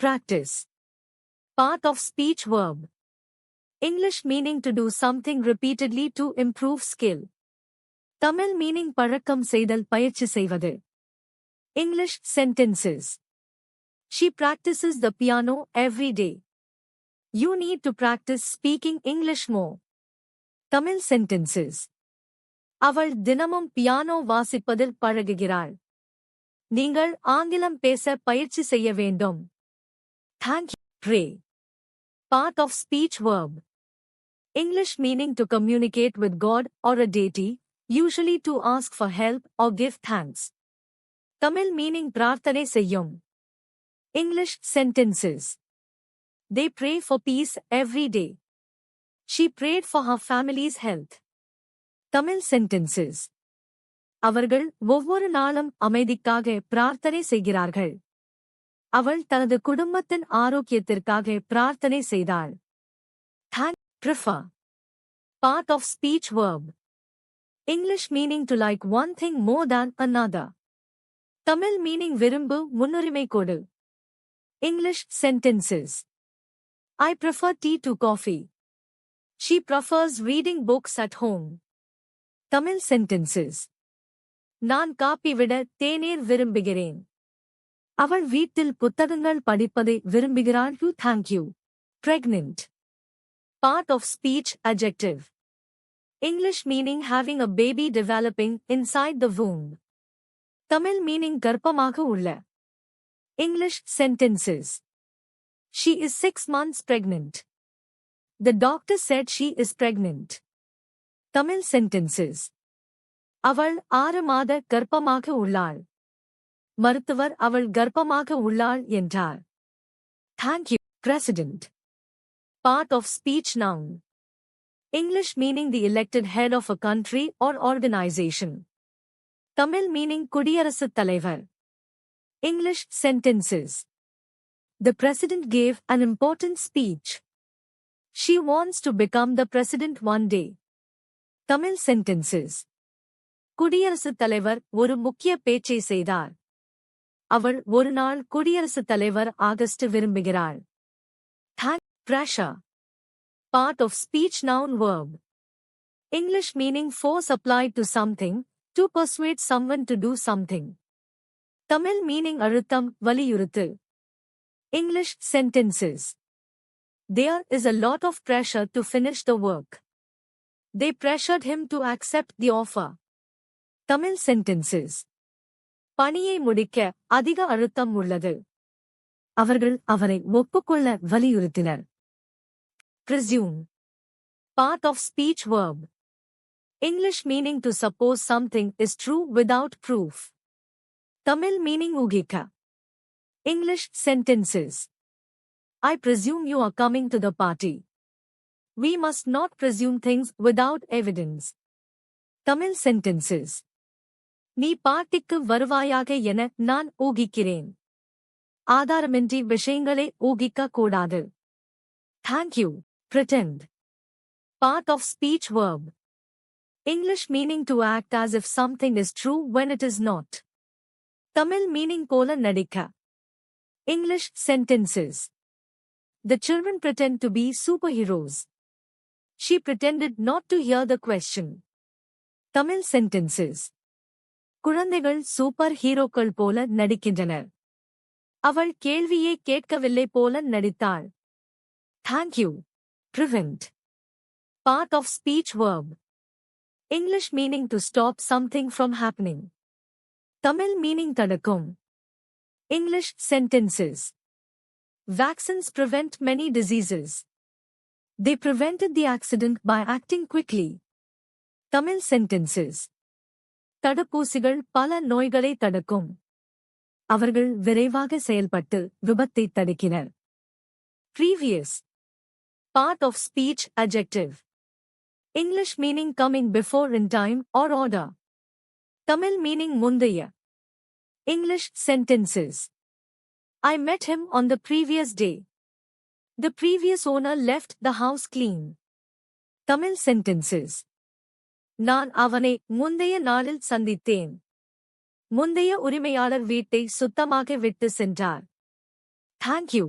Practice. Part of speech verb. English meaning to do something repeatedly to improve skill. Tamil meaning பழக்கம் செய்தல் பயிற்சி செய்வது. English sentences. She practices the piano every day. You need to practice speaking English more. Tamil sentences. அவள் தினமும் piano வாசிப்பதில் பழகுகிறாள். நீங்கள் ஆங்கிலம் பேச பயிற்சி செய்ய வேண்டும். Thank you. Pray. Part of speech verb. English meaning to communicate with God or a deity, usually to ask for help or give thanks. Tamil meaning பிரார்த்தனை செய்யும். English sentences. They pray for peace every day. She prayed for her family's health. Tamil sentences. அவர்கள் ஒவ்வொரு நாளும் அமைதிக்காக பிரார்த்தனை செய்கிறார்கள். அவள் தனது குடும்பத்தின் ஆரோக்கியத்திற்காக பிரார்த்தனை செய்தாள். Thank. Prefer. Part of speech verb. English meaning to like one thing more than another. Tamil meaning விரும்பு முன்னுரிமை கொடு. English sentences. I prefer tea to coffee. She prefers reading books at home. Tamil sentences. நான் copy விட தேநீர் விரும்புகிறேன். அவள் வீட்டில் புத்தகங்கள் படிப்பதை விரும்புகிறாள். Thank you. Pregnant. Part of speech adjective. English meaning having a baby developing inside the womb. Tamil meaning கர்ப்பமாக உள்ள. English sentences. She is 6 months pregnant. The doctor said she is pregnant. Tamil sentences. அவள் 6 மாத கர்ப்பமாக உள்ளாள். மருத்துவர் அவள் கர்ப்பமாக உள்ளாள் என்றார். Thank you. President. Part of speech noun. English meaning the elected head of a country or organization. Tamil meaning குடியரசுத் தலைவர். English sentences. The president gave an important speech. She wants to become the president one day. Tamil sentences. குடியரசுத் தலைவர் ஒரு முக்கிய பேச்சை செய்தார். அவள் ஒரு நாள் குடியரசுத் தலைவர் August விரும்புகிறாள். Thank. Pressure. Part of speech noun verb. English meaning force applied to something, to persuade someone to do something. Tamil meaning அழுத்தம் வலியுறுத்து. English sentences. There is a lot of pressure to finish the work. They pressured him to accept the offer. Tamil sentences. பணியை முடிக்க அதிக அழுத்தம் உள்ளது. அவர்கள் அவரை ஒப்புக்கொள்ள வலியுறுத்தினர். Presume. Part of speech verb. English meaning to suppose something is true without proof. Tamil meaning ஊகிக்க. English sentences. I presume you are coming to the party. We must not presume things without evidence. Tamil sentences. நீ பார்ட்டிக்கு வருவாயாக என நான் ஊகிக்கிறேன். ஆதாரமின்றி விஷயங்களை ஊகிக்க கூடாது. Thank you. Pretend. Part of speech verb. English meaning to act as if something is true when it is not. Tamil meaning போல நடிக்க. English sentences. The children pretend to be superheroes. She pretended not to hear the question. Tamil sentences. குழந்தைகள் super ஹீரோக்கள் போல நடிக்கின்றனர். அவள் கேள்வியே கேட்கவில்லை போல நடித்தாள். Thank you. Prevent. Part of speech verb. English meaning to stop something from happening. Tamil meaning தடுக்கும். English sentences. Vaccines prevent many diseases. They prevented the accident by acting quickly. Tamil sentences. தடுப்பூசிகள் பல நோய்களை தடுக்கும். அவர்கள் விரைவாக செயல்பட்டு விபத்தை தடுக்கினர். Previous. Part of speech adjective. English meaning coming before in time or order. Tamil meaning முந்தைய. English sentences. I met him on the previous day. The previous owner left the house clean. Tamil sentences. நான் அவனை முந்தைய நாளில் சந்தித்தேன். முந்தைய உரிமையாளர் வீட்டை சுத்தமாக விட்டு சென்றார். Thank you.